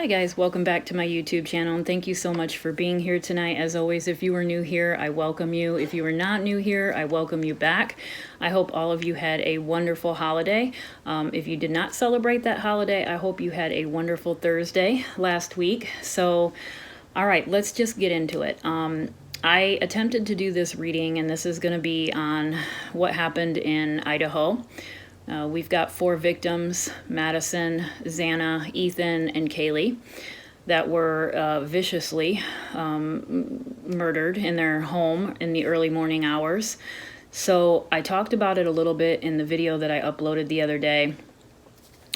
Hi guys, welcome back to my YouTube channel and thank you so much for being here tonight. As always, if you are new here, I welcome you. If you are not new here, I welcome you back. I hope all of you had a wonderful holiday. If you did not celebrate that holiday, I hope you had a wonderful Thursday last week. So, all right, let's just get into it. I attempted to do this reading, and this is going to be on what happened in Idaho. We've got 4 victims, Madison, Xana, Ethan, and Kaylee, that were viciously murdered in their home in the early morning hours. So I talked about it a little bit in the video that I uploaded the other day.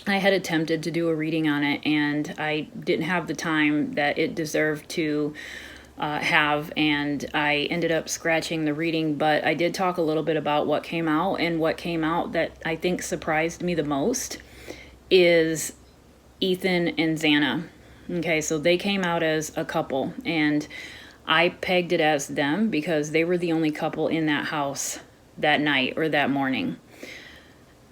I had attempted to do a reading on it, and I didn't have the time that it deserved to have, and I ended up scratching the reading, but I did talk a little bit about what came out, and what came out that I think surprised me the most is Ethan and Xana. Okay, so they came out as a couple, and I pegged it as them because they were the only couple in that house that night or that morning.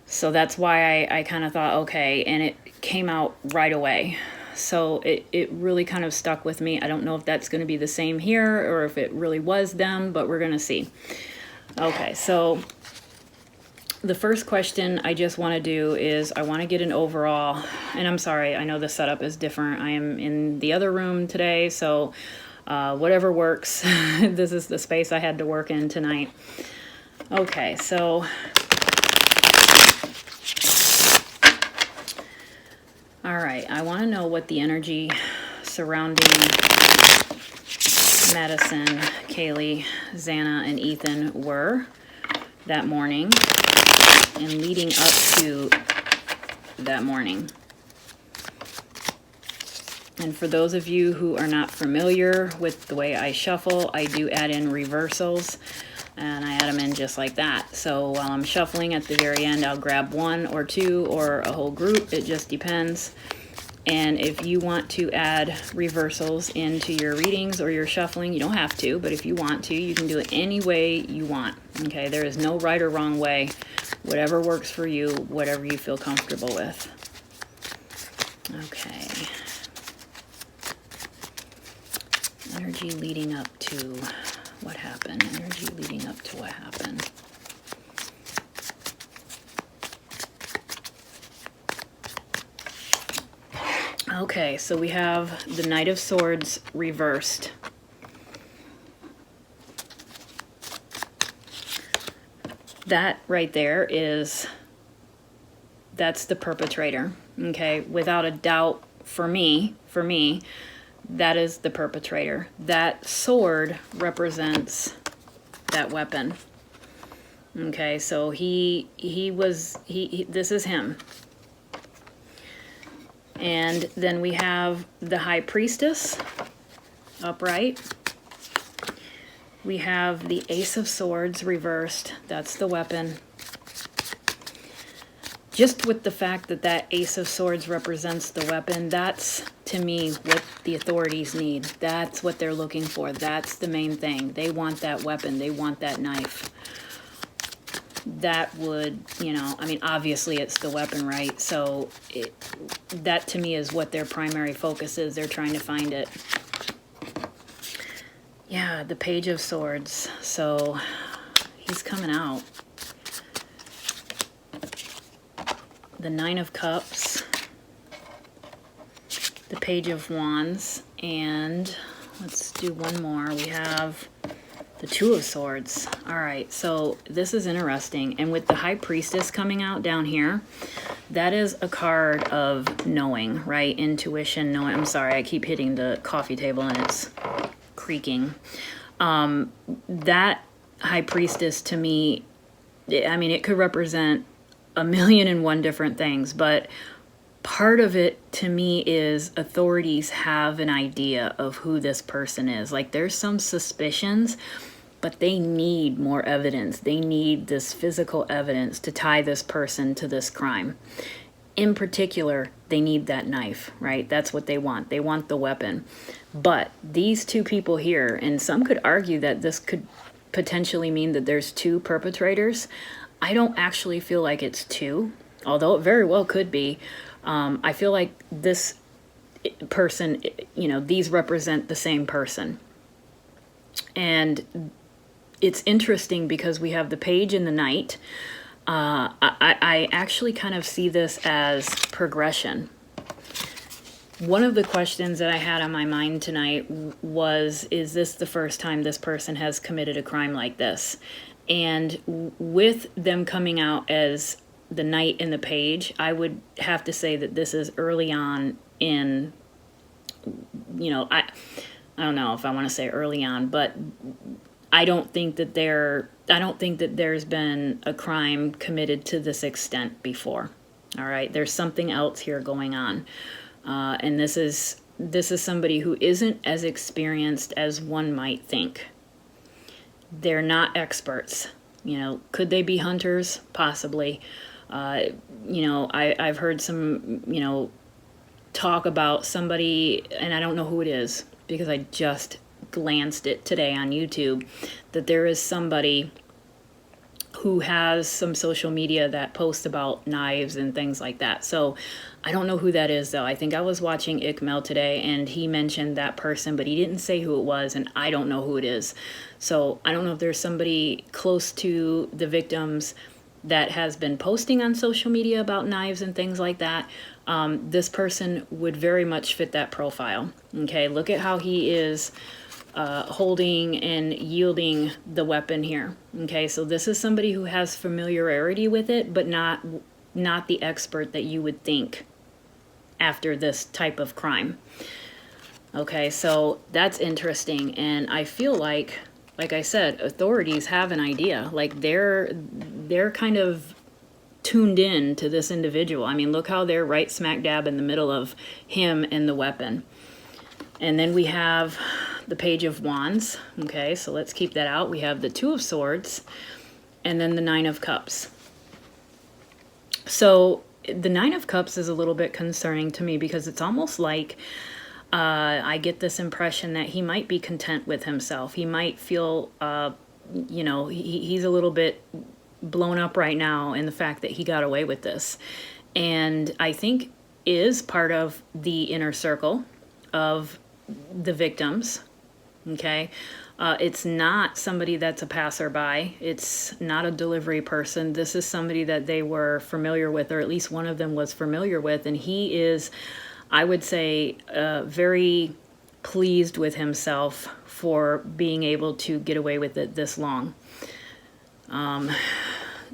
So that's why I kind of thought, okay, and it came out right away. So it really kind of stuck with me. I don't know if that's going to be the same here or if it really was them, but we're going to see. Okay, so the first question I just want to do is I want to get an overall, and I'm sorry, I know the setup is different. I am in the other room today, so whatever works. This is the space I had to work in tonight. Okay, so all right, I want to know what the energy surrounding Madison, Kaylee, Xana, and Ethan were that morning and leading up to that morning. And for those of you who are not familiar with the way I shuffle, I do add in reversals, and I add them in just like that. So while I'm shuffling at the very end, I'll grab 1 or 2 or a whole group. It just depends. And if you want to add reversals into your readings or your shuffling, you don't have to, but if you want to, you can do it any way you want. Okay, there is no right or wrong way. Whatever works for you, whatever you feel comfortable with. Okay. Energy leading up to what happened. Energy leading up to what happened. Okay, so we have the Knight of Swords reversed. That right there that's the perpetrator. Okay, without a doubt, for me, that is the perpetrator. That sword represents that weapon. Okay, so he this is him. And then we have the High Priestess upright. We have the Ace of Swords reversed. That's the weapon. Just with the fact that that Ace of Swords represents the weapon, that's, to me, what the authorities need. That's what they're looking for. That's the main thing. They want that weapon. They want that knife. That would, you know, I mean, obviously it's the weapon, right? So that to me is what their primary focus is. They're trying to find it. Yeah, the Page of Swords. So he's coming out. The Nine of Cups, the Page of Wands, and let's do one more. We have the Two of Swords. All right, so this is interesting. And with the High Priestess coming out down here, that is a card of knowing, right? Intuition, knowing. I'm sorry, I keep hitting the coffee table and it's creaking. That High Priestess to me, I mean, it could represent 1,000,001 different things, but part of it to me is authorities have an idea of who this person is. Like, there's some suspicions, but they need more evidence. They need this physical evidence to tie this person to this crime. In particular, they need that knife, right? That's what they want. They want the weapon. But these 2 people here, and some could argue that this could potentially mean that there's 2 perpetrators. I don't actually feel like it's 2, although it very well could be. I feel like this person, these represent the same person. And it's interesting because we have the page and the knight. I actually kind of see this as progression. One of the questions that I had on my mind tonight was, is this the first time this person has committed a crime like this? And with them coming out as the knight and the page, I would have to say that this is early on in, I don't know if I want to say early on, but I don't think that there's been a crime committed to this extent before. All right, there's something else here going on. And this is somebody who isn't as experienced as one might think. They're not experts. Could they be hunters? Possibly. I've heard some, talk about somebody, and I don't know who it is because I just glanced it today on YouTube, that there is somebody who has some social media that posts about knives and things like that. So I don't know who that is, though. I think I was watching Ikmel today, and he mentioned that person, but he didn't say who it was, and I don't know who it is. So I don't know if there's somebody close to the victims that has been posting on social media about knives and things like that. This person would very much fit that profile. Okay, look at how he is holding and yielding the weapon here. Okay, so this is somebody who has familiarity with it, but not the expert that you would think after this type of crime. Okay, so that's interesting, and I feel like I said, authorities have an idea. Like they're kind of tuned in to this individual. I mean, look how they're right smack dab in the middle of him and the weapon. And then we have the Page of Wands. Okay, so let's keep that out. We have the Two of Swords and then the Nine of Cups. So the Nine of Cups is a little bit concerning to me because it's almost like I get this impression that he might be content with himself. He might feel, he's a little bit blown up right now in the fact that he got away with this. And I think is part of the inner circle of the victims. Okay. It's not somebody that's a passerby. It's not a delivery person. This is somebody that they were familiar with, or at least one of them was familiar with. And he is, I would say, very pleased with himself for being able to get away with it this long.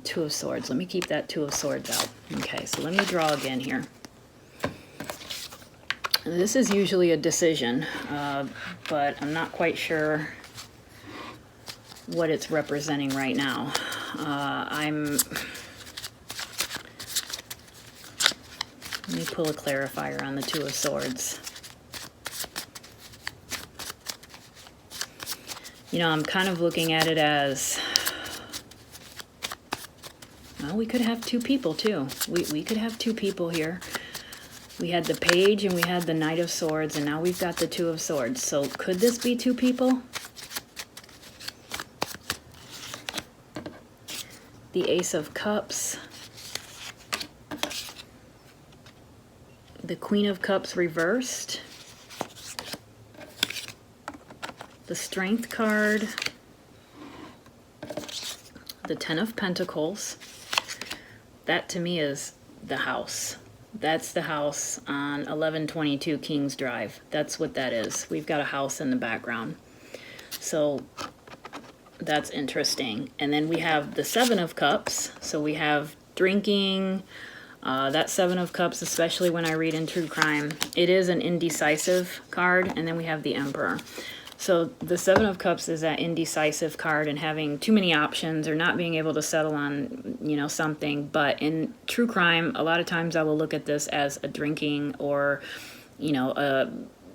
Two of Swords. Let me keep that Two of Swords out. Okay, so let me draw again here. This is usually a decision, but I'm not quite sure what it's representing right now. Let me pull a clarifier on the Two of Swords. I'm kind of looking at it as, well, we could have two people too. We could have two people here. We had the Page and we had the Knight of Swords, and now we've got the Two of Swords. So could this be two people? The Ace of Cups. The Queen of Cups reversed. The Strength card. The Ten of Pentacles. That to me is the house. That's the house on 1122 Kings Drive. That's what that is. We've got a house in the background. So that's interesting. And then we have the Seven of Cups. So we have drinking. That Seven of Cups, especially when I read in true crime, it is an indecisive card. And then we have the Emperor. So the Seven of Cups is that indecisive card and having too many options or not being able to settle on, something. But in true crime, a lot of times I will look at this as a drinking or,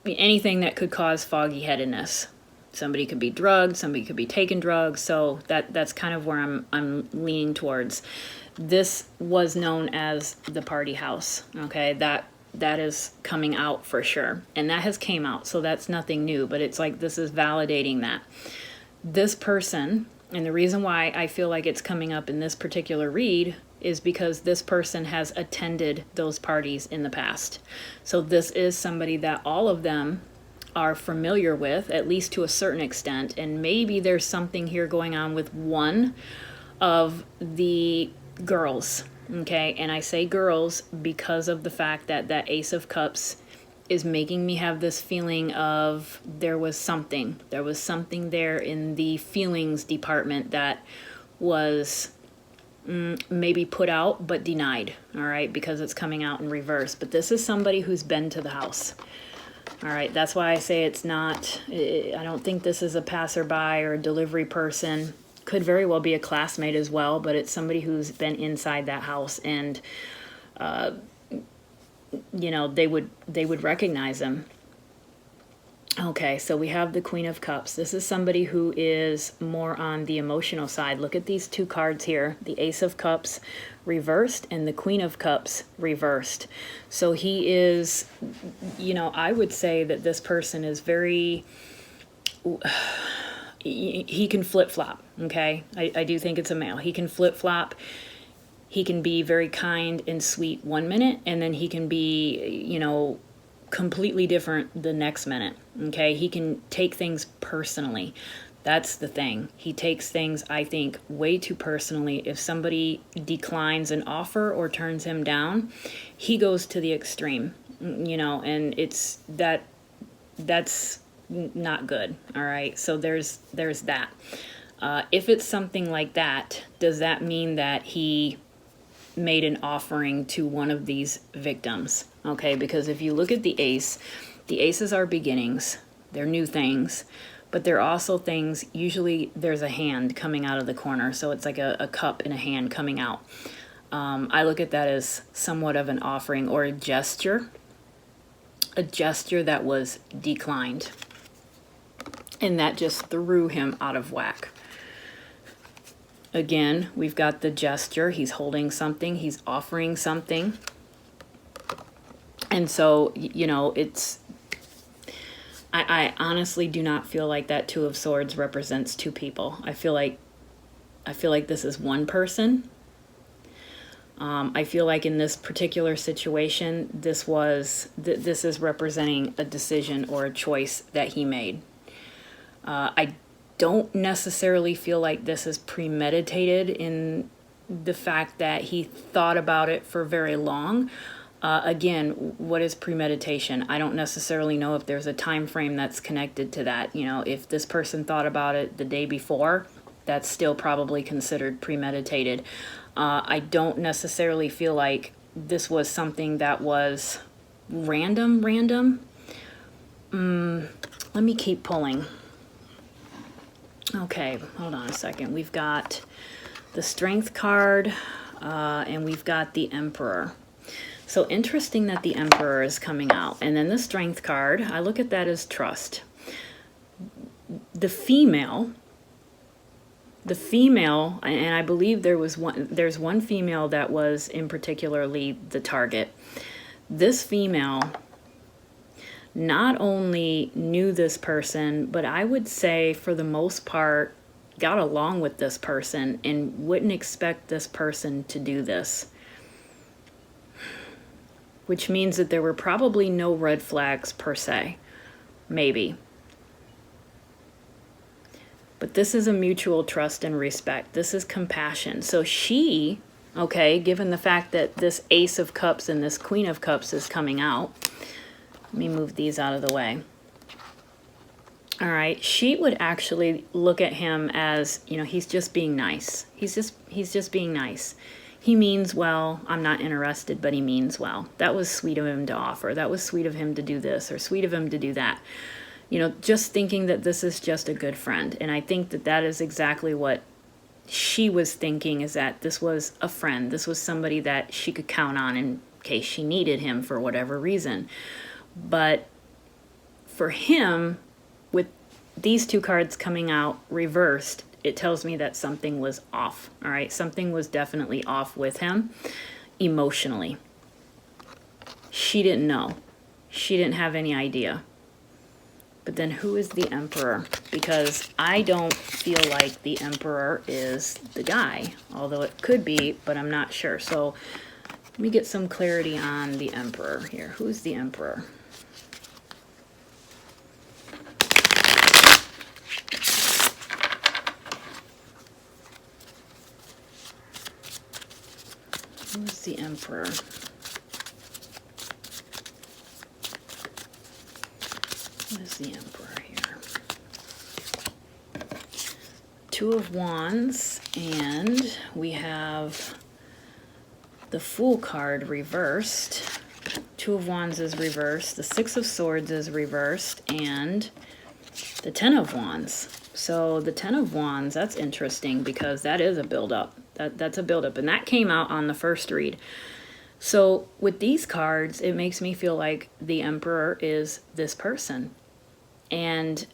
anything that could cause foggy headedness. Somebody could be drugged, somebody could be taking drugs. So that's kind of where I'm leaning towards. This was known as the party house. Okay, that is coming out for sure. And that has came out, so that's nothing new, but it's like this is validating that. This person, and the reason why I feel like it's coming up in this particular read is because this person has attended those parties in the past. So this is somebody that all of them are familiar with, at least to a certain extent, and maybe there's something here going on with one of the girls, okay? And I say girls because of the fact that that Ace of Cups is making me have this feeling of there was something there in the feelings department that was maybe put out but denied, all right, because it's coming out in reverse. But this is somebody who's been to the house, all right. That's why I say it's not, I don't think this is a passerby or a delivery person. Could very well be a classmate as well, but it's somebody who's been inside that house, and you know, they would recognize him. Okay, so we have the Queen of Cups. This is somebody who is more on the emotional side. Look at these two cards here, the Ace of Cups reversed and the Queen of Cups reversed. So he is, you know, I would say that this person is very, he can flip-flop, okay? I do think it's a male. He can flip-flop. He can be very kind and sweet 1 minute, and then he can be, you know, completely different the next minute, okay? He can take things personally. That's the thing. He takes things, I think, way too personally. If somebody declines an offer or turns him down, he goes to the extreme, you know, and it's that's not good, all right? So there's that. If it's something like that, does that mean that he made an offering to one of these victims? Okay, because if you look at the aces are beginnings, they're new things, but they're also things, usually there's a hand coming out of the corner, so it's like a cup and a hand coming out. I look at that as somewhat of an offering or a gesture that was declined, and that just threw him out of whack. Again, we've got the gesture. He's holding something. He's offering something. And so, you know, it's... I honestly do not feel like that Two of Swords represents two people. I feel like this is one person. I feel like in this particular situation, this is representing a decision or a choice that he made. I don't necessarily feel like this is premeditated in the fact that he thought about it for very long. Again, what is premeditation? I don't necessarily know if there's a time frame that's connected to that. You know, if this person thought about it the day before, that's still probably considered premeditated. I don't necessarily feel like this was something that was random. Let me keep pulling. Okay, hold on a second. We've got the Strength card, and we've got the Emperor. So interesting that the Emperor is coming out. And then the Strength card, I look at that as trust. The female, and I believe there's one female that was in particularly the target. This female not only knew this person, but I would say for the most part got along with this person and wouldn't expect this person to do this. Which means that there were probably no red flags per se. Maybe. But this is a mutual trust and respect. This is compassion. So she, okay, given the fact that this Ace of Cups and this Queen of Cups is coming out, let me move these out of the way. All right, she would actually look at him as, you know, he's just being nice. He's just being nice. He means well. I'm not interested, but he means well. That was sweet of him to offer. That was sweet of him to do this, or sweet of him to do that. You know, just thinking that this is just a good friend. And I think that that is exactly what she was thinking, is that this was a friend. This was somebody that she could count on in case she needed him for whatever reason. But for him, with these two cards coming out reversed, it tells me that something was off, all right? Something was definitely off with him emotionally. She didn't know. She didn't have any idea. But then who is the Emperor? Because I don't feel like the Emperor is the guy, although it could be, but I'm not sure. So let me get some clarity on the Emperor here. Who's the Emperor? Who's the Emperor? What is the Emperor here? Two of Wands, and we have the Fool card reversed. Two of Wands is reversed, the Six of Swords is reversed, and the Ten of Wands. So the Ten of Wands, that's interesting because that is a buildup. That's a buildup, and that came out on the first read. So with these cards, it makes me feel like the Emperor is this person. And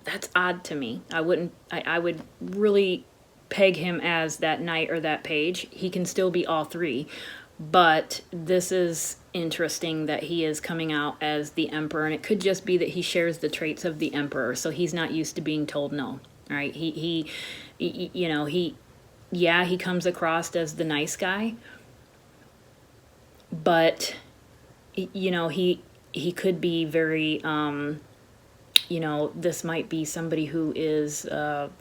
that's odd to me. I would really peg him as that knight or that page. He can still be all three. But this is interesting that he is coming out as the Emperor. And it could just be that he shares the traits of the Emperor. So he's not used to being told no. Right? He comes across as the nice guy. But, he could be very, this might be somebody who is,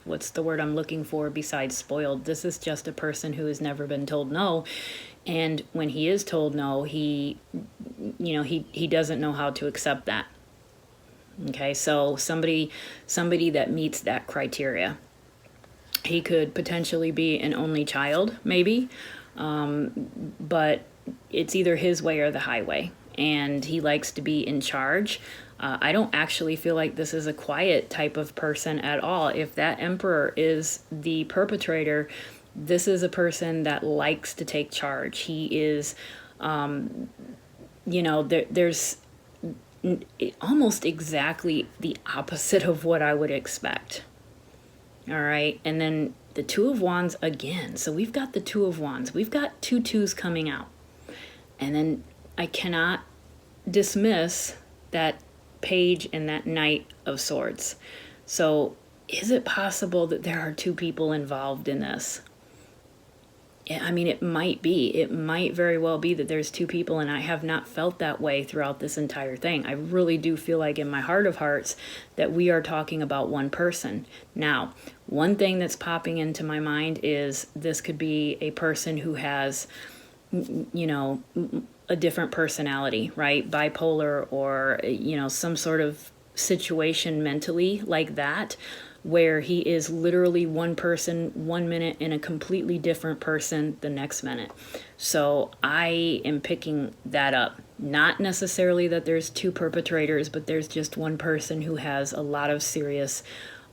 what's the word I'm looking for besides spoiled? This is just a person who has never been told no. And when he is told no, he doesn't know how to accept that. Okay, so somebody that meets that criteria. He could potentially be an only child, maybe, but it's either his way or the highway, and he likes to be in charge. I don't actually feel like this is a quiet type of person at all. If that Emperor is the perpetrator, this is a person that likes to take charge. He is, there's almost exactly the opposite of what I would expect. All right, and then the Two of Wands again. So we've got the Two of Wands. We've got two twos coming out. And then I cannot dismiss that Page and that Knight of Swords. So is it possible that there are two people involved in this? I mean, it might be. It might very well be that there's two people, and I have not felt that way throughout this entire thing. I really do feel like in my heart of hearts that we are talking about one person. Now, one thing that's popping into my mind is this could be a person who has, a different personality, right? Bipolar or, some sort of situation mentally like that, where he is literally one person 1 minute and a completely different person the next minute. So I am picking that up. Not necessarily that there's two perpetrators, but there's just one person who has a lot of serious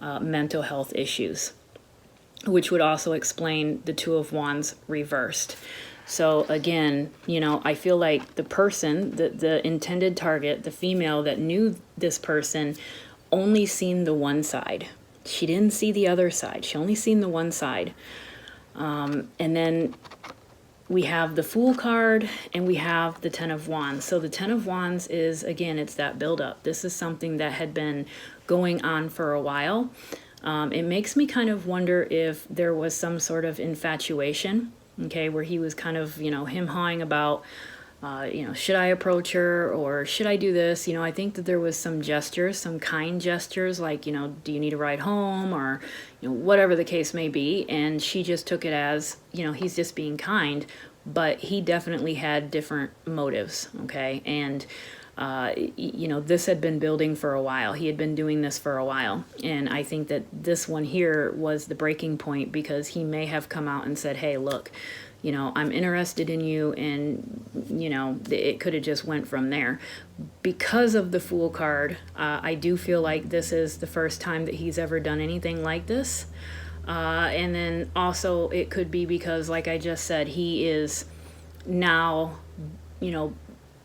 mental health issues, which would also explain the Two of Wands reversed. So again, I feel like the person, the intended target, the female that knew this person, only seen the one side. She didn't see the other side. She only seen the one side. And then we have the Fool card and we have the Ten of Wands. So the Ten of Wands is, again, it's that buildup. This is something that had been going on for a while. It makes me kind of wonder if there was some sort of infatuation, okay, where he was kind of, him-hawing about, should I approach her or should I do this? I think that there was some gestures, some kind gestures, like, do you need a ride home or, whatever the case may be. And she just took it as, he's just being kind, but he definitely had different motives. Okay. And, this had been building for a while. He had been doing this for a while. And I think that this one here was the breaking point because he may have come out and said, hey, look, I'm interested in you, and, it could have just went from there. Because of the Fool card, I do feel like this is the first time that he's ever done anything like this. And then also it could be because, like I just said, he is now,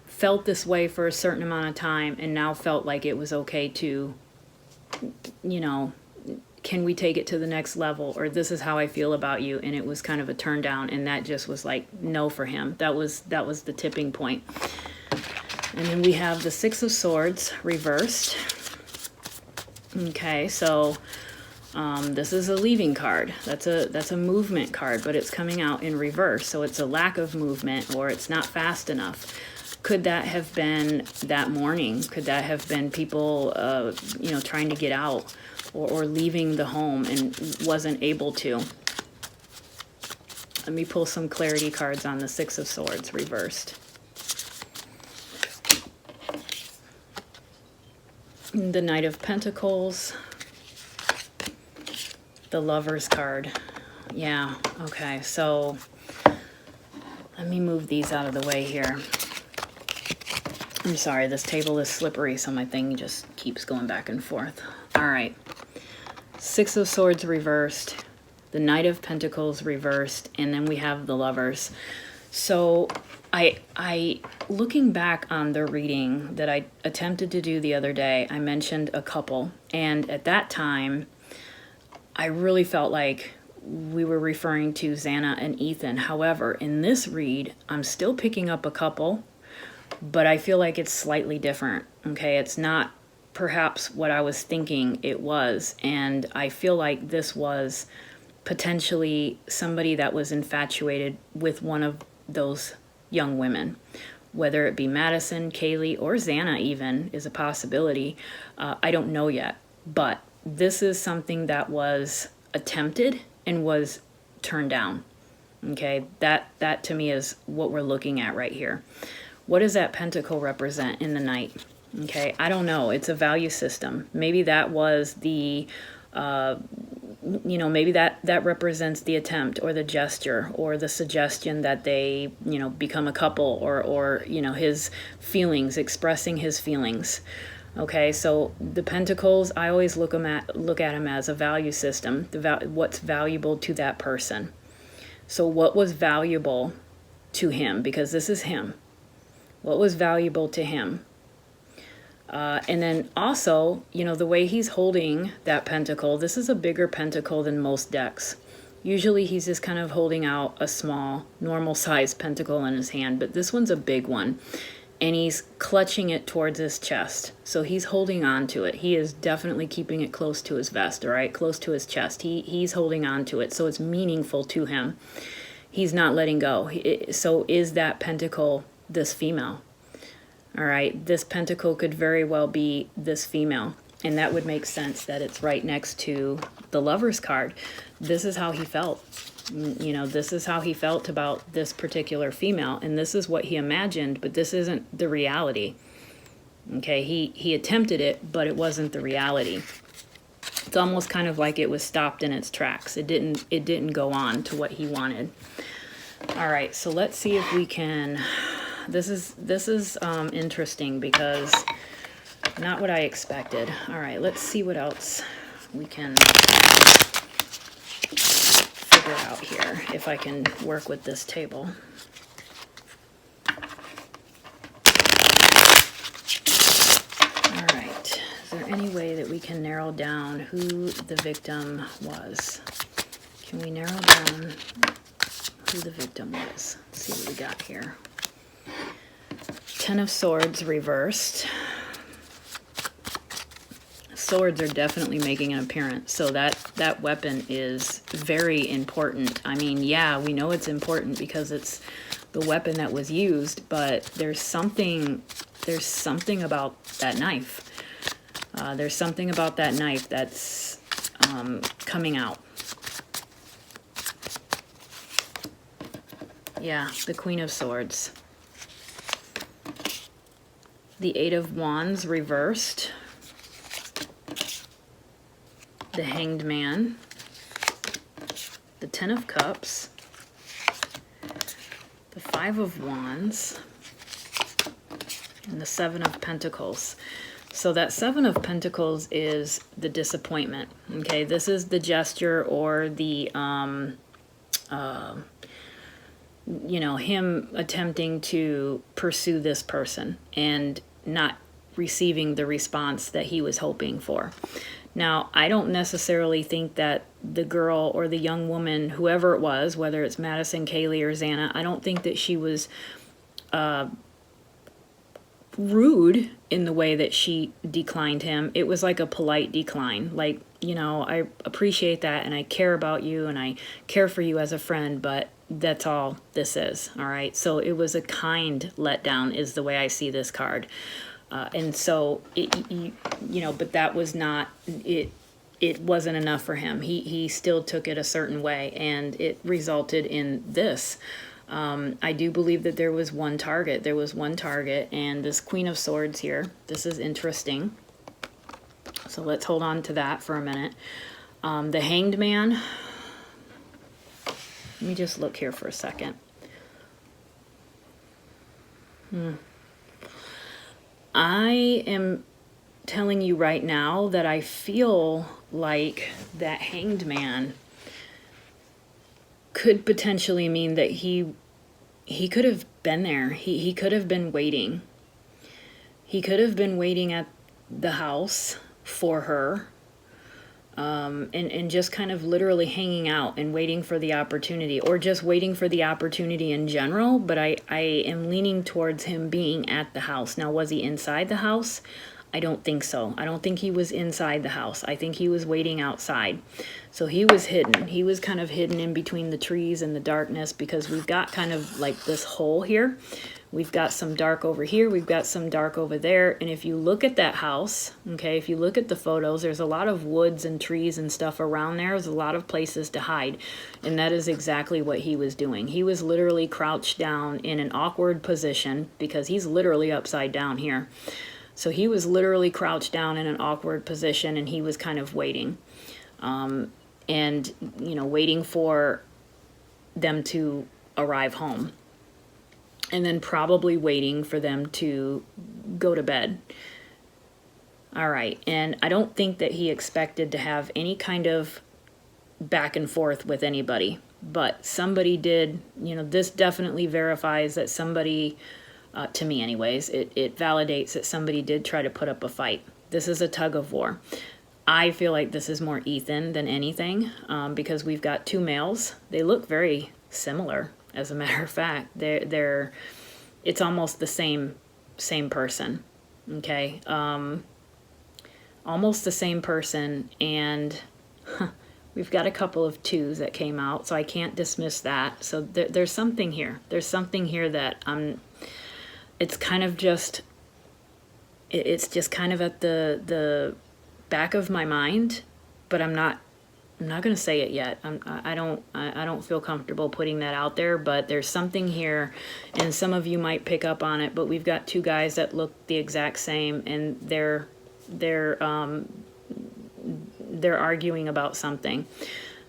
felt this way for a certain amount of time and now felt like it was okay to, can we take it to the next level, or this is how I feel about you. And it was kind of a turn down, and that just was like no for him. That was the tipping point. And then we have the Six of Swords reversed. Okay, so this is a leaving card. That's a movement card, but it's coming out in reverse. So it's a lack of movement, or it's not fast enough. Could that have been that morning? Could that have been people, trying to get out or leaving the home and wasn't able to? Let me pull some clarity cards on the Six of Swords reversed. The Knight of Pentacles. The Lover's card. Yeah, okay, so let me move these out of the way here. I'm sorry, this table is slippery, so my thing just keeps going back and forth. All right. Six of Swords reversed, the Knight of Pentacles reversed, and then we have the Lovers. So I looking back on the reading that I attempted to do the other day, I mentioned a couple, and at that time, I really felt like we were referring to Xana and Ethan. However, in this read, I'm still picking up a couple, but I feel like it's slightly different, okay? It's not perhaps what I was thinking it was, and I feel like this was potentially somebody that was infatuated with one of those young women. Whether it be Madison, Kaylee, or Xana even is a possibility. I don't know yet, but this is something that was attempted and was turned down. Okay, that to me is what we're looking at right here. What does that pentacle represent in the Knight? Okay, I don't know. It's a value system. Maybe that was the, maybe that represents the attempt or the gesture or the suggestion that they, become a couple, or his feelings, expressing his feelings. Okay, so the pentacles, I always look at them as a value system, what's valuable to that person. So what was valuable to him, because this is him. What was valuable to him? And then also, the way he's holding that pentacle, this is a bigger pentacle than most decks. Usually he's just kind of holding out a small, normal-sized pentacle in his hand, but this one's a big one. And he's clutching it towards his chest. So he's holding on to it. He is definitely keeping it close to his vest, all right? Close to his chest. He's holding on to it, so it's meaningful to him. He's not letting go. So is that pentacle this female? All right, this pentacle could very well be this female. And that would make sense that it's right next to the Lover's card. This is how he felt. This is how he felt about this particular female, and this is what he imagined, but this isn't the reality. Okay, he attempted it, but it wasn't the reality. It's almost kind of like it was stopped in its tracks. It didn't go on to what he wanted. All right, so let's see if we can. This is interesting because not what I expected. All right, let's see what else we can figure out here, if I can work with this table. All right, is there any way that we can narrow down who the victim was? Can we narrow down who the victim was? Let's see what we got here. Ten of Swords reversed. Swords are definitely making an appearance, so that weapon is very important. I mean, yeah, we know it's important because it's the weapon that was used, but there's something about that knife. There's something about that knife that's coming out. Yeah, the Queen of Swords. The Eight of Wands reversed. The Hanged Man. The Ten of Cups. The Five of Wands. And the Seven of Pentacles. So that Seven of Pentacles is the disappointment. Okay, this is the gesture or the him attempting to pursue this person and not receiving the response that he was hoping for. Now, I don't necessarily think that the girl or the young woman, whoever it was, whether it's Madison, Kaylee, or Xana, I don't think that she was rude in the way that she declined him. It was like a polite decline. Like, you know, I appreciate that and I care about you and I care for you as a friend, but that's all this is. All right. So it was a kind letdown is the way I see this card. And so, but that was not, it wasn't enough for him. He still took it a certain way, and it resulted in this. I do believe that there was one target. There was one target, and this Queen of Swords here, this is interesting. So let's hold on to that for a minute. The Hanged Man. Let me just look here for a second. I am telling you right now that I feel like that Hanged Man could potentially mean that he could have been there. He could have been waiting. He could have been waiting at the house for her, and just kind of literally hanging out and waiting for the opportunity, or just waiting for the opportunity in general. But I am leaning towards him being at the house. Now, was he inside the house? I don't think so. I don't think he was inside the house. I think he was waiting outside. So he was hidden. He was kind of hidden in between the trees and the darkness, because we've got kind of like this hole here. We've got some dark over here. We've got some dark over there. And if you look at that house, okay, if you look at the photos, there's a lot of woods and trees and stuff around there. There's a lot of places to hide. And that is exactly what he was doing. He was literally crouched down in an awkward position, because he's literally upside down here. So he was literally crouched down in an awkward position, and he was kind of waiting. Waiting for them to arrive home. And then probably waiting for them to go to bed. All right. And I don't think that he expected to have any kind of back and forth with anybody. But somebody did, this definitely verifies that somebody, to me anyways, it validates that somebody did try to put up a fight. This is a tug of war. I feel like this is more Ethan than anything, because we've got two males. They look very similar. As a matter of fact, it's almost the same person, okay? Almost the same person, and we've got a couple of twos that came out, so I can't dismiss that. So there's something here. There's something here that it's kind of just, it's just kind of at the back of my mind, but I'm not going to say it yet. I don't feel comfortable putting that out there, but there's something here, and some of you might pick up on it. But we've got two guys that look the exact same, and they're arguing about something.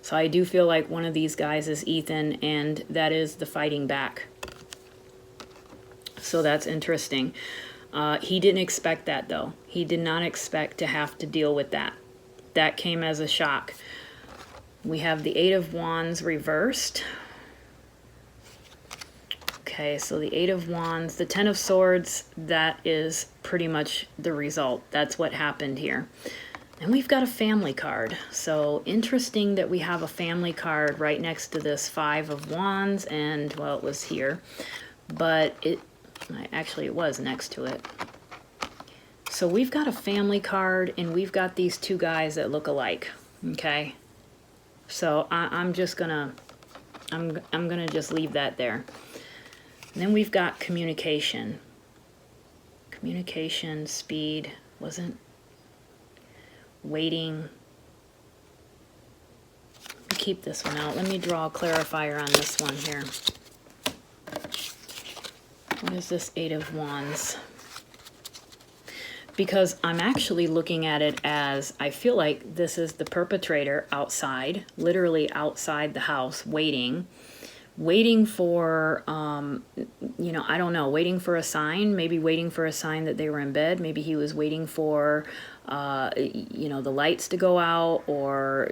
So I do feel like one of these guys is Ethan, and that is the fighting back. So that's interesting. He didn't expect that, though. He did not expect to have to deal with that. That came as a shock. We have the Eight of Wands reversed. Okay, so the Eight of Wands, the Ten of Swords, that is pretty much the result. That's what happened here. And we've got a family card. So interesting that we have a family card right next to this Five of Wands, and, well, it was here. But it was next to it. So we've got a family card, and we've got these two guys that look alike, okay? So I'm just gonna just leave that there. And then we've got communication. Communication, speed, wasn't waiting. Keep this one out. Let me draw a clarifier on this one here. What is this Eight of Wands? Because I'm actually looking at it as, I feel like this is the perpetrator outside, literally outside the house, waiting for, I don't know, waiting for a sign, maybe waiting for a sign that they were in bed. Maybe he was waiting for, the lights to go out, or,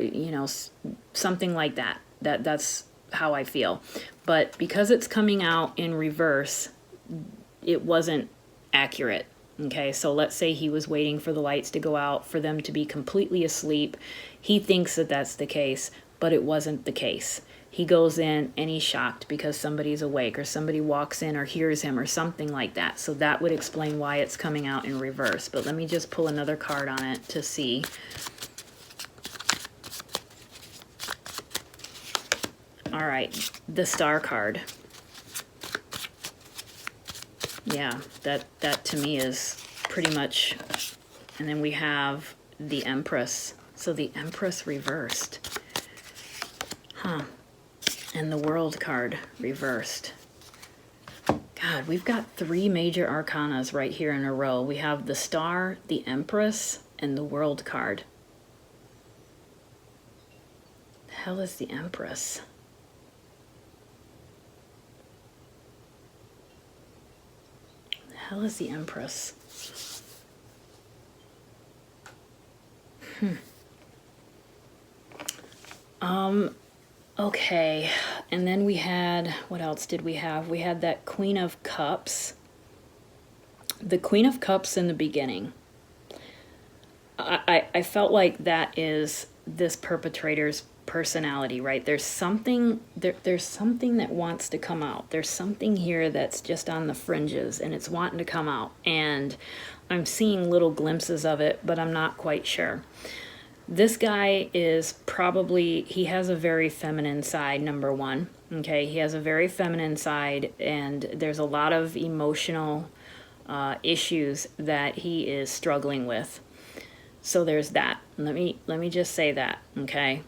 something like that. That's how I feel. But because it's coming out in reverse, it wasn't accurate. Okay, so let's say he was waiting for the lights to go out, for them to be completely asleep. He thinks that that's the case, but it wasn't the case. he goes in and he's shocked because somebody's awake or somebody walks in or hears him or something like that. So that would explain why it's coming out in reverse. But let me just pull another card on it to see. All right, the Star card. Yeah, that to me is pretty much, and then we have the Empress. So the Empress reversed. Huh. And the World card reversed. God, we've got 3 major arcanas right here in a row. We have the Star, the Empress, and the World card. The hell is the Empress? The hell is the Empress? Okay, and then we had, what else did we have? We had that Queen of Cups. The Queen of Cups in the beginning. I felt like that is this perpetrator's personality, right? There's something there's something that wants to come out. There's something here that's just on the fringes and it's wanting to come out. And I'm seeing little glimpses of it, but I'm not quite sure. This guy is probably, he has a very feminine side, number one. Okay, he has a very feminine side, and there's a lot of emotional issues that he is struggling with. So there's that. Let me just say that, okay?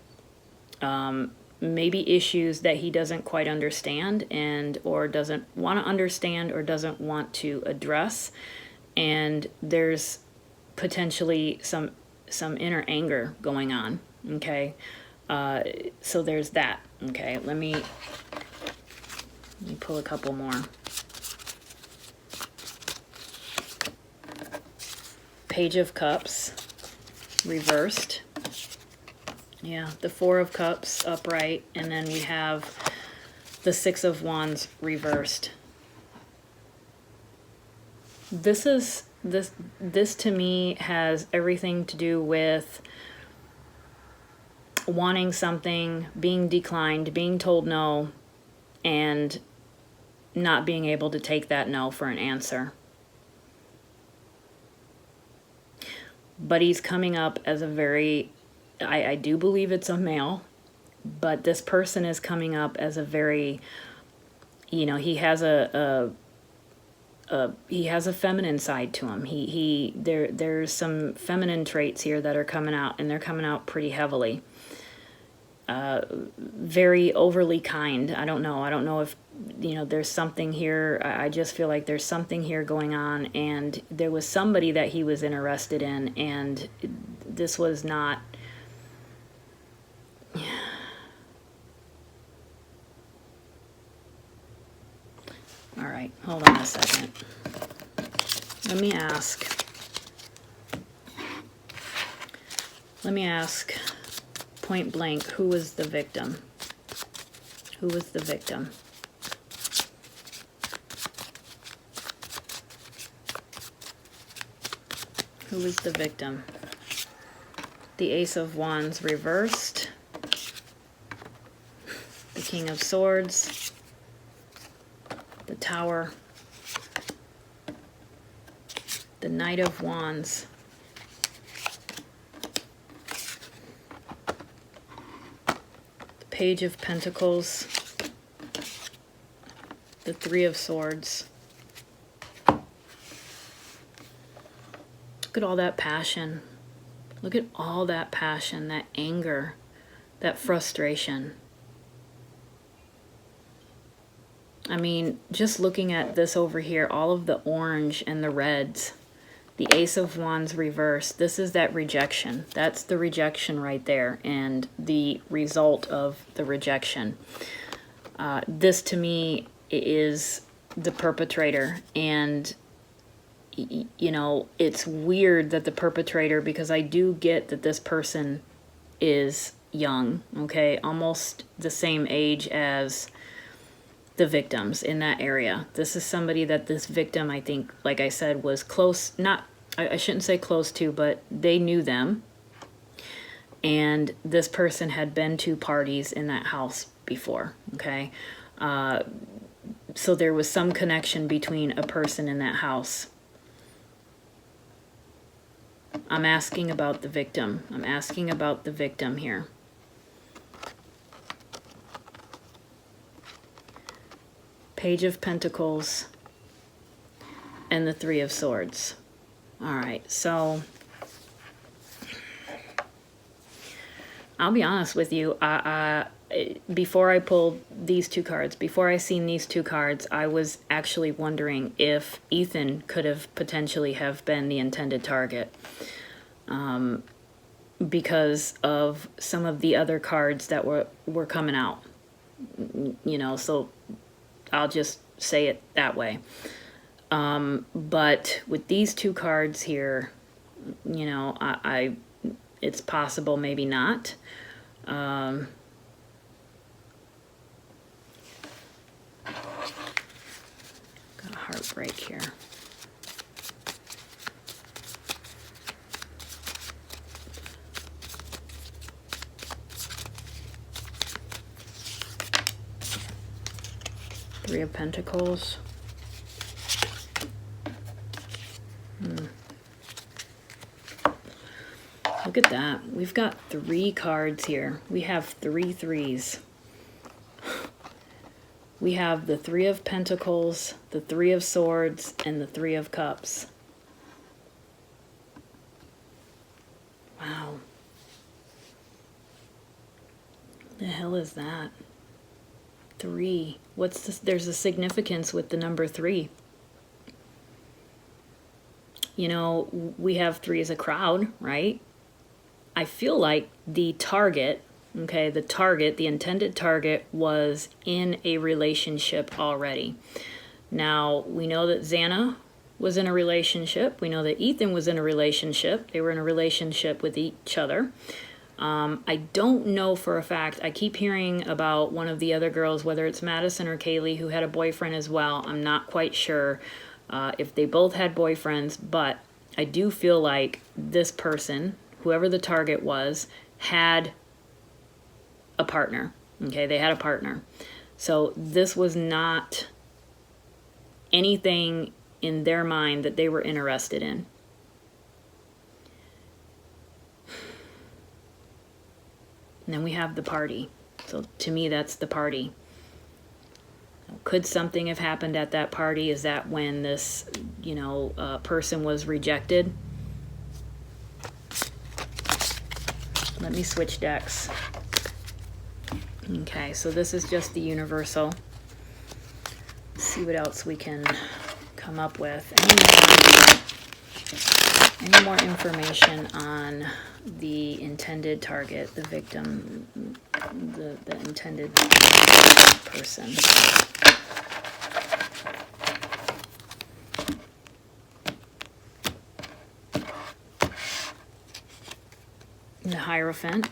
Maybe issues that he doesn't quite understand and or doesn't want to understand or doesn't want to address. And there's potentially some inner anger going on, okay? So there's that, okay? Let me pull a couple more. Page of Cups, reversed. Yeah, the Four of Cups upright, and then we have the Six of Wands reversed. This to me has everything to do with wanting something, being declined, being told no, and not being able to take that no for an answer. But he's coming up as a very, I do believe it's a male, but this person is coming up as a very, you know, he has a feminine side to him. There's some feminine traits here that are coming out, and they're coming out pretty heavily. Very overly kind. I don't know if, you know, there's something here. I just feel like there's something here going on, and there was somebody that he was interested in, and this was not. All right, hold on a second. Let me ask point blank, who was the victim? Who was the victim? Who was the victim? The Ace of Wands reversed. The King of Swords. The Tower. The Knight of Wands. The Page of Pentacles. The Three of Swords. Look at all that passion. Look at all that passion, that anger, that frustration. I mean, just looking at this over here, all of the orange and the reds, the Ace of Wands reversed, this is that rejection. That's the rejection right there, and the result of the rejection. This to me is the perpetrator, and you know, it's weird that the perpetrator, because I do get that this person is young, okay, almost the same age as the victims in that area. This is somebody that this victim, I think, like I said, was close, not, I shouldn't say close to, but they knew them. And this person had been to parties in that house before, okay? So there was some connection between a person in that house. I'm asking about the victim. I'm asking about the victim here. Page of Pentacles and the Three of Swords. All right, so I'll be honest with you. Before I pulled these two cards, before I seen these two cards, I was actually wondering if Ethan could have potentially have been the intended target, because of some of the other cards that were coming out. You know, so I'll just say it that way. But with these two cards here, you know, it's possible, maybe not. Got a heartbreak here. Three of Pentacles. Look at that. We've got 3 cards here. We have 3 threes. We have the Three of Pentacles, the Three of Swords, and the Three of Cups. Wow. The hell is that? 3. What's this? There's a significance with the number 3. You know, we have 3 as a crowd, right? I feel like the target, okay, the intended target was in a relationship already. Now, we know that Xana was in a relationship. We know that Ethan was in a relationship. They were in a relationship with each other. I don't know for a fact. I keep hearing about one of the other girls, whether it's Madison or Kaylee, who had a boyfriend as well. I'm not quite sure if they both had boyfriends, but I do feel like this person, whoever the target was, had a partner. Okay, they had a partner. So this was not anything in their mind that they were interested in. And then we have the party. So to me, that's the party. Could something have happened at that party? Is that when this, you know, person was rejected? Let me switch decks. Okay, so this is just the universal. Let's see what else we can come up with. Any more information on the intended target, the victim, the intended person? The Hierophant.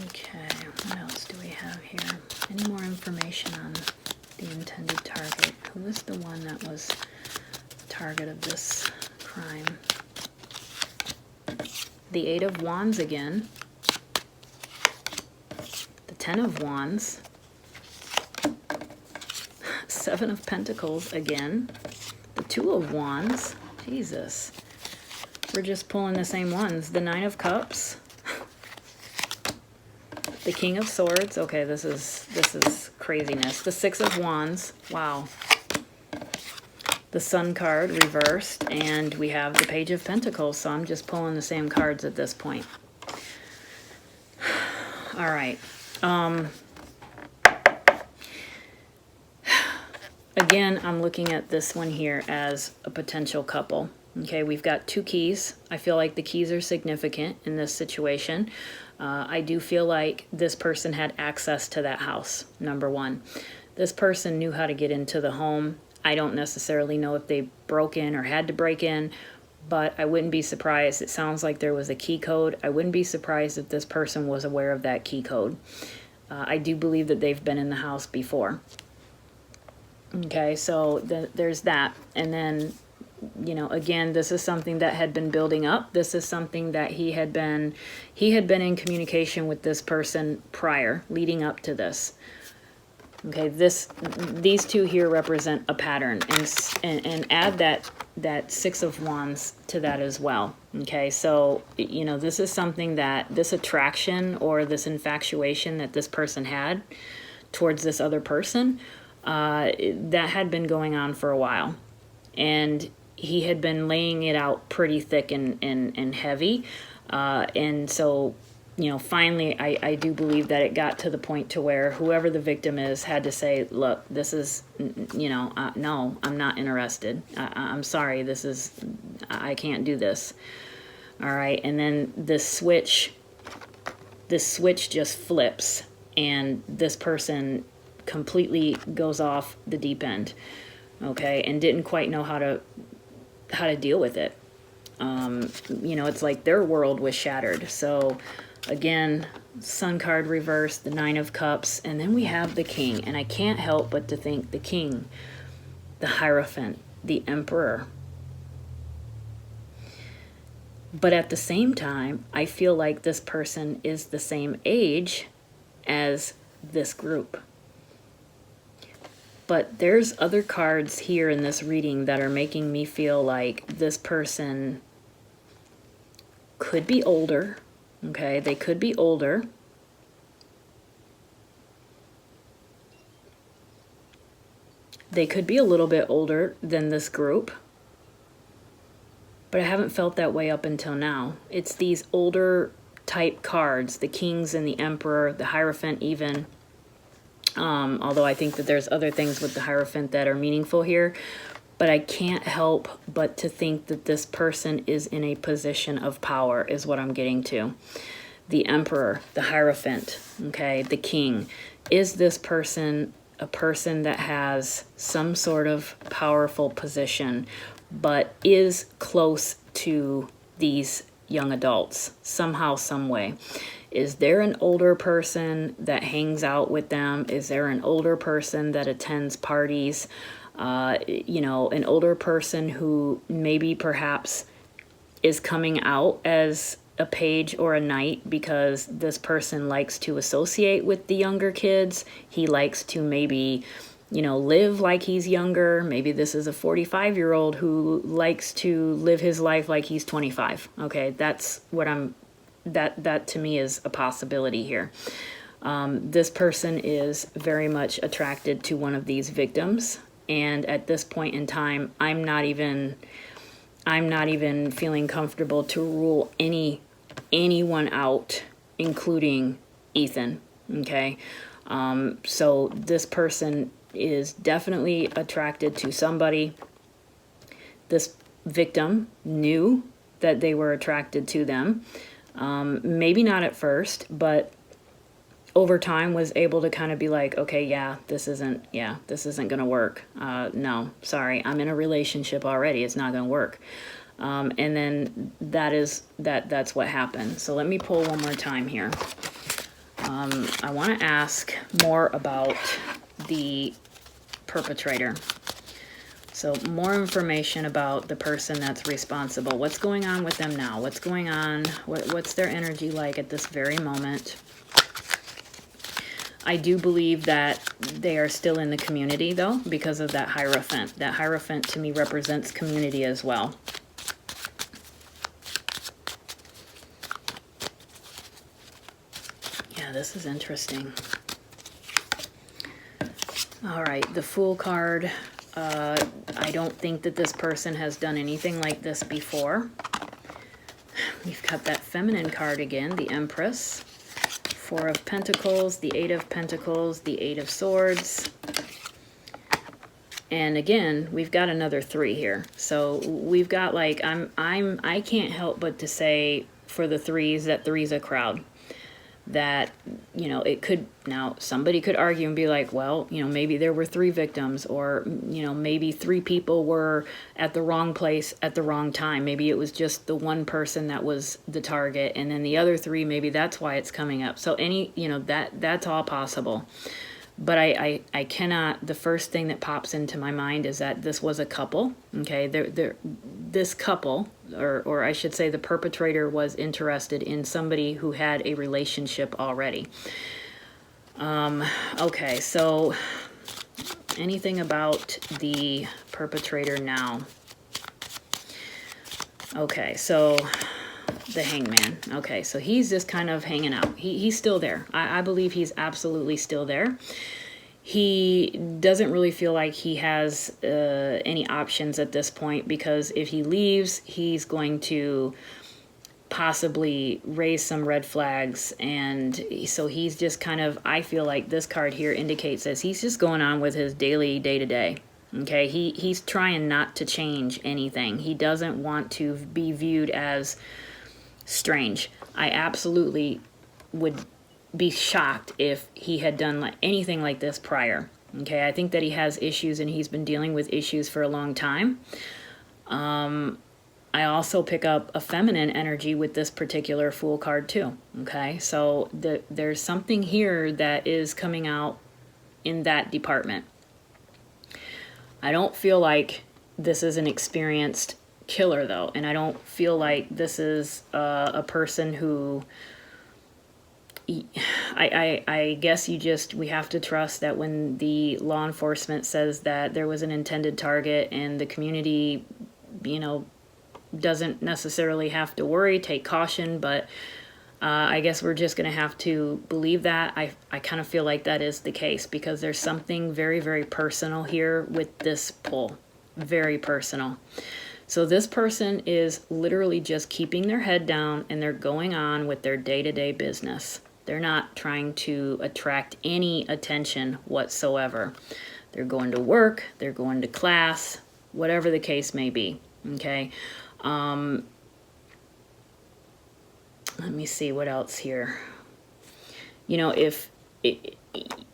Okay, what else do we have here? Any more information on the intended target? Who was the one that was the target of this crime? The Eight of Wands again. The Ten of Wands. Seven of Pentacles again. The Two of Wands. Jesus. We're just pulling the same ones. The Nine of Cups. The King of Swords. Okay, this is craziness. The Six of Wands. Wow. The Sun card reversed, and we have the Page of Pentacles, so I'm just pulling the same cards at this point. All right. Again, I'm looking at this one here as a potential couple. Okay, we've got 2 keys. I feel like the keys are significant in this situation. I do feel like this person had access to that house, number 1. This person knew how to get into the home. I don't necessarily know if they broke in or had to break in, but I wouldn't be surprised. It sounds like there was a key code. I wouldn't be surprised if this person was aware of that key code. I do believe that they've been in the house before. Okay, so there's that. And then, again, this is something that had been building up. This is something that he had been in communication with this person prior, leading up to this. Okay, these two here represent a pattern, and add that Six of Wands to that as well. Okay, so this is something that this attraction or this infatuation that this person had towards this other person, that had been going on for a while, and he had been laying it out pretty thick and heavy, and so finally I do believe that it got to the point to where whoever the victim is had to say, look, this is no, I'm not interested. I'm sorry, I can't do this. All right, and then this switch just flips, and this person completely goes off the deep end, okay, and didn't quite know how to deal with it. It's like their world was shattered. So again, Sun card reversed, the Nine of Cups, and then we have the King, and I can't help but to think the King, the Hierophant, the Emperor. But at the same time, I feel like this person is the same age as this group. But there's other cards here in this reading that are making me feel like this person could be older. Okay, they could be older. They could be a little bit older than this group. But I haven't felt that way up until now. It's these older type cards, the Kings and the Emperor, the Hierophant even. Although I think that there's other things with the Hierophant that are meaningful here. But I can't help but to think that this person is in a position of power, is what I'm getting to. The Emperor, the Hierophant, okay, the King. Is this person a person that has some sort of powerful position, but is close to these young adults somehow, some way? Is there an older person that hangs out with them? Is there an older person that attends parties? An older person who maybe perhaps is coming out as a page or a knight because this person likes to associate with the younger kids. He likes to maybe, live like he's younger. Maybe this is a 45-year-old who likes to live his life like he's 25. Okay, that's what that to me is a possibility here. This person is very much attracted to one of these victims. And at this point in time, I'm not even feeling comfortable to rule anyone out, including Ethan. Okay, so this person is definitely attracted to somebody. This victim knew that they were attracted to them. Maybe not at first, but over time was able to kind of be like, okay, this isn't gonna work. No, sorry, I'm in a relationship already. It's not gonna work. And then that's what happened. So let me pull one more time here. I want to ask more about the perpetrator. So more information about the person that's responsible. What's going on with them now? What's going on? What's their energy like at this very moment? I do believe that they are still in the community, though, because of that Hierophant. That Hierophant, to me, represents community as well. Yeah, this is interesting. All right, the Fool card. I don't think that this person has done anything like this before. We've got that Feminine card again, the Empress. Four of Pentacles, the Eight of Pentacles, the Eight of Swords. And again, we've got another 3 here. So we've got like, I can't help but to say for the 3s that 3's a crowd. That, it could, now somebody could argue and be like, well, maybe there were 3 victims, or, maybe 3 people were at the wrong place at the wrong time. Maybe it was just the one person that was the target, and then the other 3, maybe that's why it's coming up. So that's all possible. But I cannot, the first thing that pops into my mind is that this was a couple, okay? This couple, or I should say the perpetrator was interested in somebody who had a relationship already. Okay, so anything about the perpetrator now? Okay, so the hangman. Okay, so he's just kind of hanging out. He's still there. I believe he's absolutely still there. He doesn't really feel like he has any options at this point, because if he leaves, he's going to possibly raise some red flags. And so he's just kind of, I feel like this card here indicates this. He's just going on with his daily day-to-day. Okay, he's trying not to change anything. He doesn't want to be viewed as strange. I absolutely would be shocked if he had done anything like this prior. Okay, I think that he has issues, and he's been dealing with issues for a long time. I also pick up a feminine energy with this particular Fool card too. Okay, so there's something here that is coming out in that department. I don't feel like this is an experienced killer though, and I don't feel like this is a person who, I guess we have to trust that when the law enforcement says that there was an intended target, and the community, doesn't necessarily have to worry, take caution, but I guess we're just going to have to believe that. I kind of feel like that is the case, because there's something very, very personal here with this pull. Very personal. So this person is literally just keeping their head down, and they're going on with their day-to-day business. They're not trying to attract any attention whatsoever. They're going to work, they're going to class, whatever the case may be. Okay. Let me see what else here. If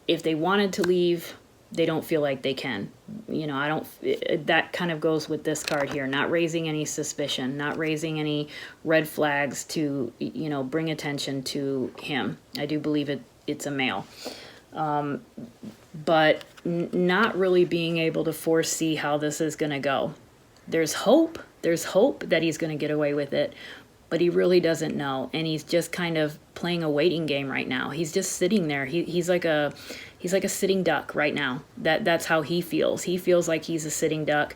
they wanted to leave, they don't feel like they can. That kind of goes with this card here, not raising any suspicion, not raising any red flags to, bring attention to him. I do believe it's a male. But not really being able to foresee how this is going to go. There's hope that he's going to get away with it, but he really doesn't know, and he's just kind of playing a waiting game right now. He's just sitting there. He's like a sitting duck right now. That's how he feels. He feels like he's a sitting duck.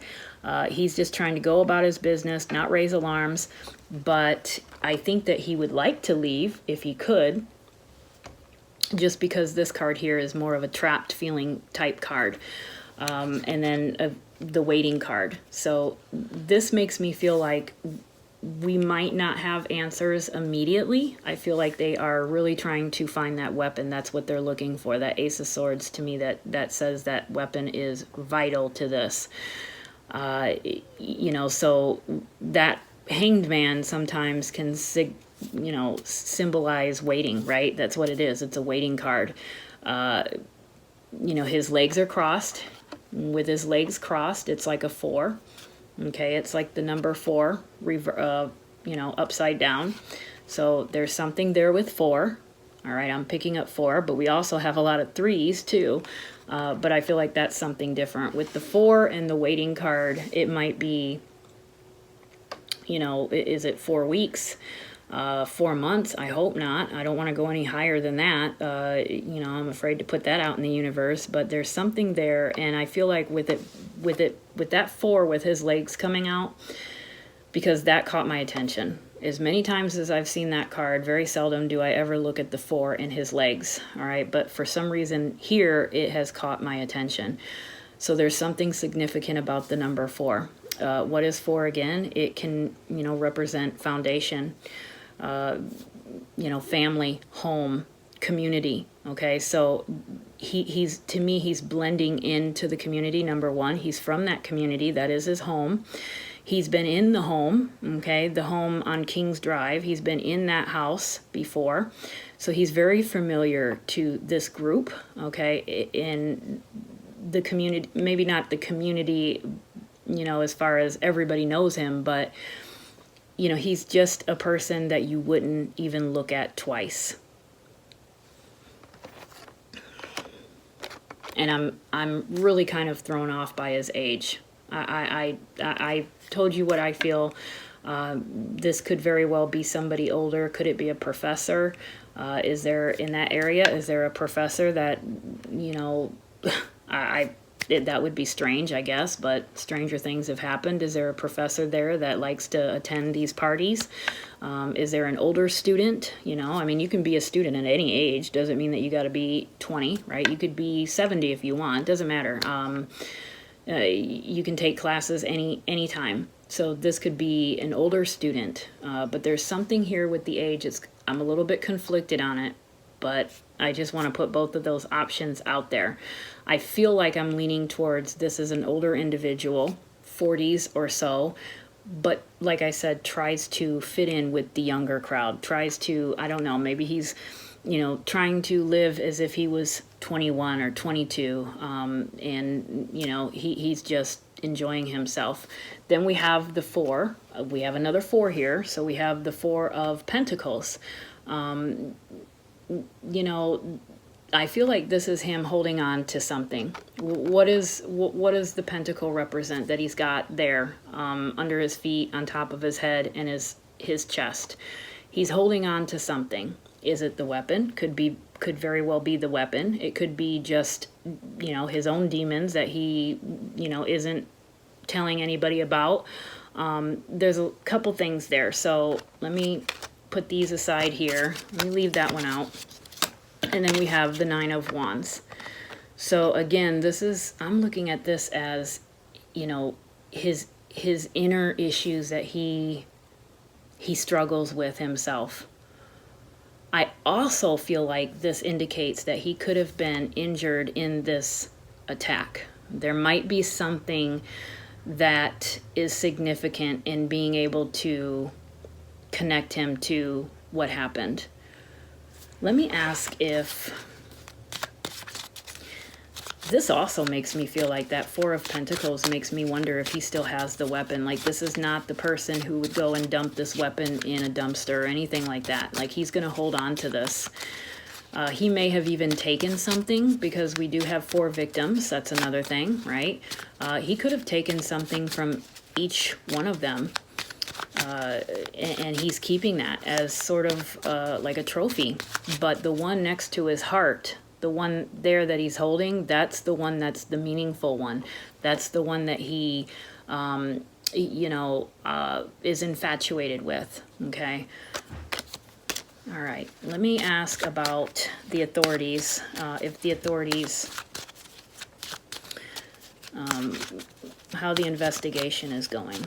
He's just trying to go about his business, not raise alarms. But I think that he would like to leave if he could, just because this card here is more of a trapped feeling type card. And then the waiting card. So this makes me feel like we might not have answers immediately. I feel like they are really trying to find that weapon. That's what they're looking for. That Ace of Swords, to me, that says that weapon is vital to this. So that Hanged Man sometimes can symbolize waiting, right? That's what it is. It's a waiting card. His legs are crossed. With his legs crossed, it's like a 4. Okay, it's like the number 4, upside down. So there's something there with 4. All right, I'm picking up 4, but we also have a lot of 3s too. But I feel like that's something different. With the 4 and the waiting card, it might be, is it 4 weeks? 4 months? I hope not. I don't want to go any higher than that. I'm afraid to put that out in the universe, but there's something there. And I feel like with that 4, with his legs coming out, because that caught my attention. As many times as I've seen that card, very seldom do I ever look at the 4 in his legs. All right. But for some reason here, it has caught my attention. So there's something significant about the number 4. What is 4 again? It can, represent foundation, family, home, community. Okay, so he's to me, he's blending into the community. Number 1, he's from that community. That is his home. He's been in the home, okay, the home on King's Drive. He's been in that house before. So he's very familiar to this group, okay, in the community, maybe not the community, as far as everybody knows him, but he's just a person that you wouldn't even look at twice. and I'm really kind of thrown off by his age. I told you what I feel. This could very well be somebody older. Could it be a professor? Is there, in that area, is there a professor that, you know, that would be strange, I guess, but stranger things have happened. Is there a professor there that likes to attend these parties? Is there an older student? You know, I mean, you can be a student at any age. Doesn't mean that you got to be 20, right? You could be 70 if you want. Doesn't matter. You can take classes any time. So this could be an older student, but there's something here with the age. I'm a little bit conflicted on it, but I just want to put both of those options out there. I feel like I'm leaning towards this is an older individual, 40s or so, but like I said, tries to fit in with the younger crowd, tries to, I don't know, maybe he's, you know, trying to live as if he was 21 or 22, and, you know, he's just enjoying himself. Then we have the 4. We have another 4 here, so we have the 4 of Pentacles. You know, I feel like this is him holding on to something. What does the pentacle represent that he's got there, under his feet, on top of his head, and his chest? He's holding on to something. Is it the weapon? Could very well be the weapon. It could be just, you know, his own demons that he, you know, isn't telling anybody about. There's a couple things there. So let me put these aside here. Let me leave that one out. And then we have the 9 of Wands. So again, I'm looking at this as, you know, his inner issues that he struggles with himself. I also feel like this indicates that he could have been injured in this attack. There might be something that is significant in being able to connect him to what happened. Let me ask if this also makes me feel like that 4 of Pentacles makes me wonder if he still has the weapon. Like, this is not the person who would go and dump this weapon in a dumpster or anything like that. Like, he's going to hold on to this. He may have even taken something, because we do have 4 victims. That's another thing, right? He could have taken something from each one of them. And he's keeping that as sort of like a trophy. But the one next to his heart, the one there that he's holding, that's the one that's the meaningful one. That's the one that he, you know, is infatuated with, okay? All right, let me ask about the authorities, if the authorities, how the investigation is going.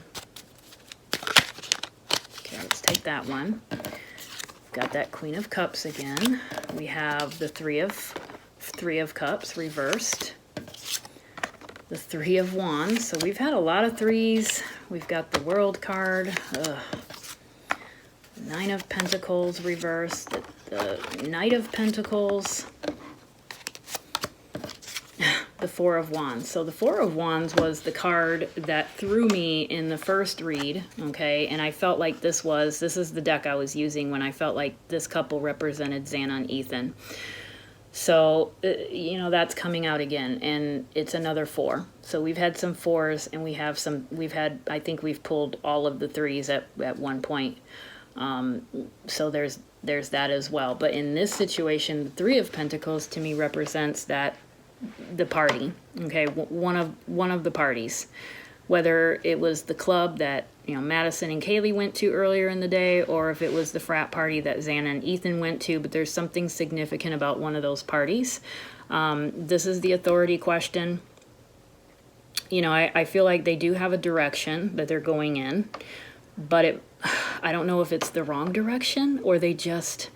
Okay, let's take that one. Got that Queen of Cups again. We have the Three of Cups reversed. The 3 of Wands. So we've had a lot of 3s. We've got the World card. 9 of Pentacles reversed. The Knight of Pentacles. The 4 of Wands. So the 4 of Wands was the card that threw me in the first read, okay? And I felt like this is the deck I was using when I felt like this couple represented Xana and Ethan. So, you know, that's coming out again, and it's another 4. So we've had some 4s, and I think we've pulled all of the 3s at one point. So there's that as well. But in this situation, the 3 of Pentacles to me represents that the party, okay, one of the parties, whether it was the club that, you know, Madison and Kaylee went to earlier in the day, or if it was the frat party that Xana and Ethan went to. But there's something significant about one of those parties. This is the authority question. You know, I feel like they do have a direction that they're going in, but I don't know if it's the wrong direction, or they just,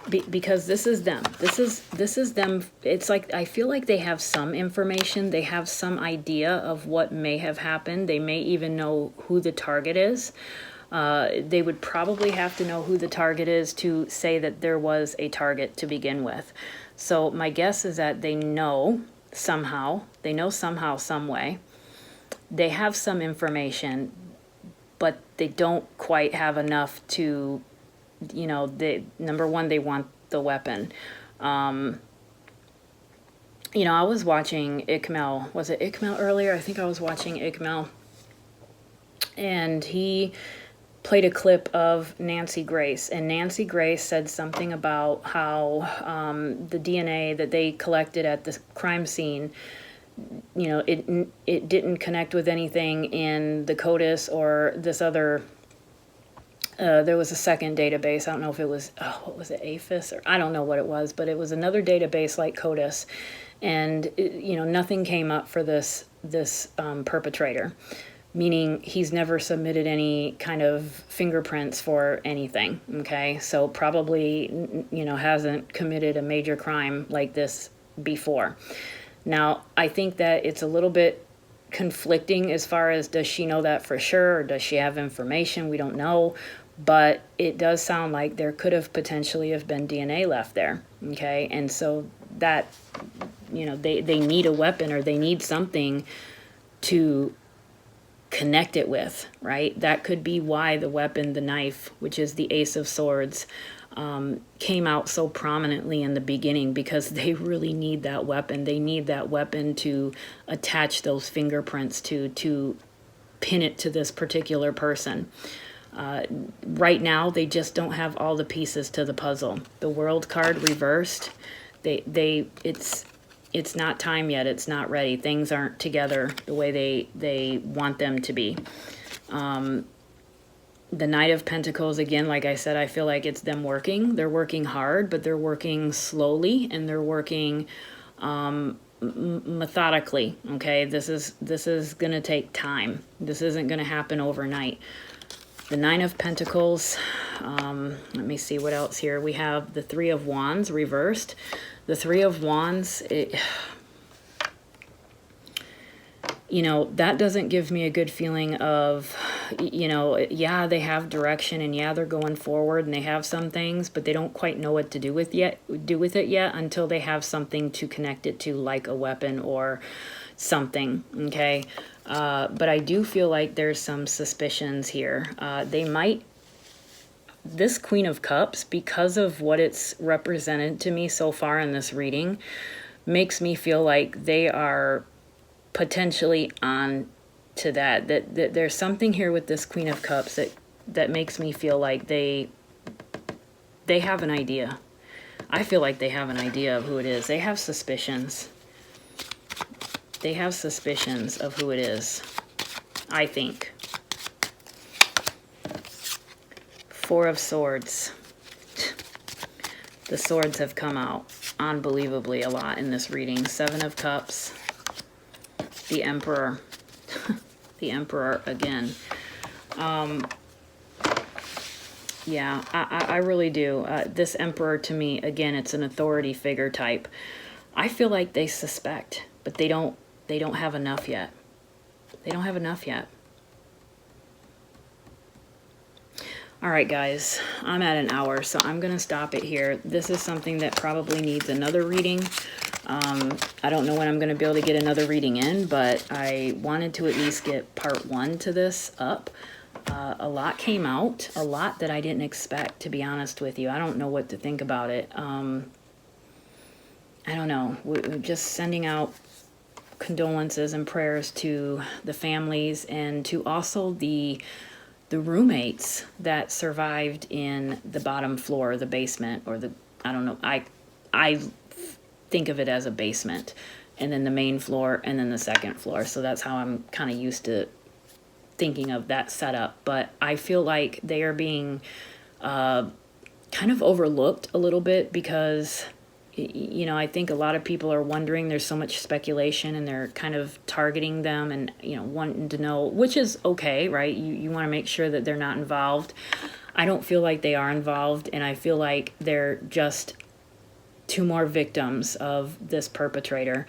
because this is them. This is them. It's like, I feel like they have some information. They have some idea of what may have happened. They may even know who the target is. They would probably have to know who the target is to say that there was a target to begin with. So my guess is that they know somehow, some way. They have some information, but they don't quite have enough to, you know, number one, they want the weapon. I was watching Ikmel. Was it Ikmel earlier? I think I was watching Ikmel. And he played a clip of Nancy Grace. And Nancy Grace said something about how the DNA that they collected at the crime scene, it didn't connect with anything in the CODIS or this other. There was a second database. I don't know if it was, what was it, APHIS? Or I don't know what it was, but it was another database like CODIS. And, nothing came up for this perpetrator, meaning he's never submitted any kind of fingerprints for anything, okay? So probably, hasn't committed a major crime like this before. Now, I think that it's a little bit conflicting as far as, does she know that for sure, or does she have information? We don't know. But it does sound like there could have potentially have been DNA left there, okay? And so that, they need a weapon, or they need something to connect it with, right? That could be why the weapon, the knife, which is the Ace of Swords, came out so prominently in the beginning, because they really need that weapon. They need that weapon to attach those fingerprints to pin it to this particular person. Right now, they just don't have all the pieces to the puzzle. The World card reversed. It's not time yet. It's not ready. Things aren't together the way they want them to be. The Knight of Pentacles, again, like I said, I feel like it's them working. They're working hard, but they're working slowly, and they're working methodically, okay? This is going to take time. This isn't going to happen overnight. The Nine of Pentacles, let me see what else here. We have the Three of Wands reversed. The Three of Wands, that doesn't give me a good feeling of, yeah, they have direction, and yeah, they're going forward, and they have some things, but they don't quite know what to do with it yet until they have something to connect it to, like a weapon or something, okay? But I do feel like there's some suspicions here. This Queen of Cups, because of what it's represented to me so far in this reading, makes me feel like they are potentially on to that there's something here with this Queen of Cups that makes me feel like they have an idea. I feel like they have an idea of who it is. They have suspicions. They have suspicions of who it is, I think. Four of Swords. The swords have come out unbelievably a lot in this reading. Seven of Cups. The Emperor. The Emperor again. Yeah, I really do. This Emperor, to me, again, it's an authority figure type. I feel like they suspect, but they don't have enough yet. They don't have enough yet. All right, guys, I'm at an hour, so I'm going to stop it here. This is something that probably needs another reading. I don't know when I'm going to be able to get another reading in, but I wanted to at least get part one to this up. A lot came out, a lot that I didn't expect, to be honest with you. I don't know what to think about it. I don't know. We're just sending out condolences and prayers to the families, and to also the roommates that survived in the bottom floor, the basement, or I don't know. I think of it as a basement, and then the main floor, and then the second floor. So that's how I'm kind of used to thinking of that setup. But I feel like they are being kind of overlooked a little bit, because I think a lot of people are wondering. There's so much speculation, and they're kind of targeting them, and wanting to know, which is okay, right? You want to make sure that they're not involved. I don't feel like they are involved, and I feel like they're just two more victims of this perpetrator.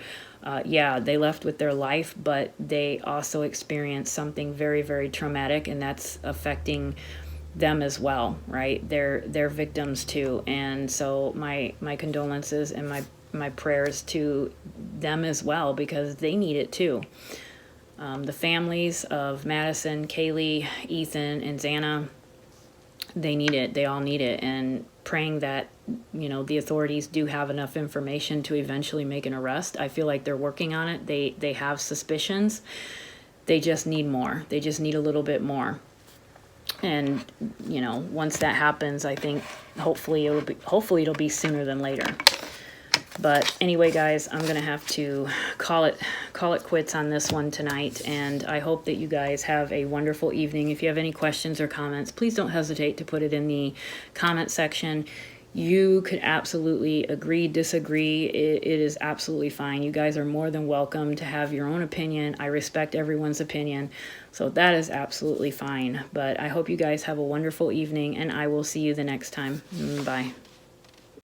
Yeah, they left with their life, but they also experienced something very, very traumatic, and that's affecting them as well, right? They're victims too. And so my condolences and my prayers to them as well, because they need it too. The families of Madison, Kaylee, Ethan, and Xana, they need it. They all need it. And praying that, the authorities do have enough information to eventually make an arrest. I feel like they're working on it. They have suspicions. They just need more. They just need a little bit more. And, once that happens, I think hopefully it'll be sooner than later. But anyway, guys, I'm going to have to call it quits on this one tonight, and I hope that you guys have a wonderful evening. If you have any questions or comments, please don't hesitate to put it in the comment section. You could absolutely agree, disagree. It is absolutely fine. You guys are more than welcome to have your own opinion. I respect everyone's opinion, so that is absolutely fine. But I hope you guys have a wonderful evening, and I will see you the next time. Bye.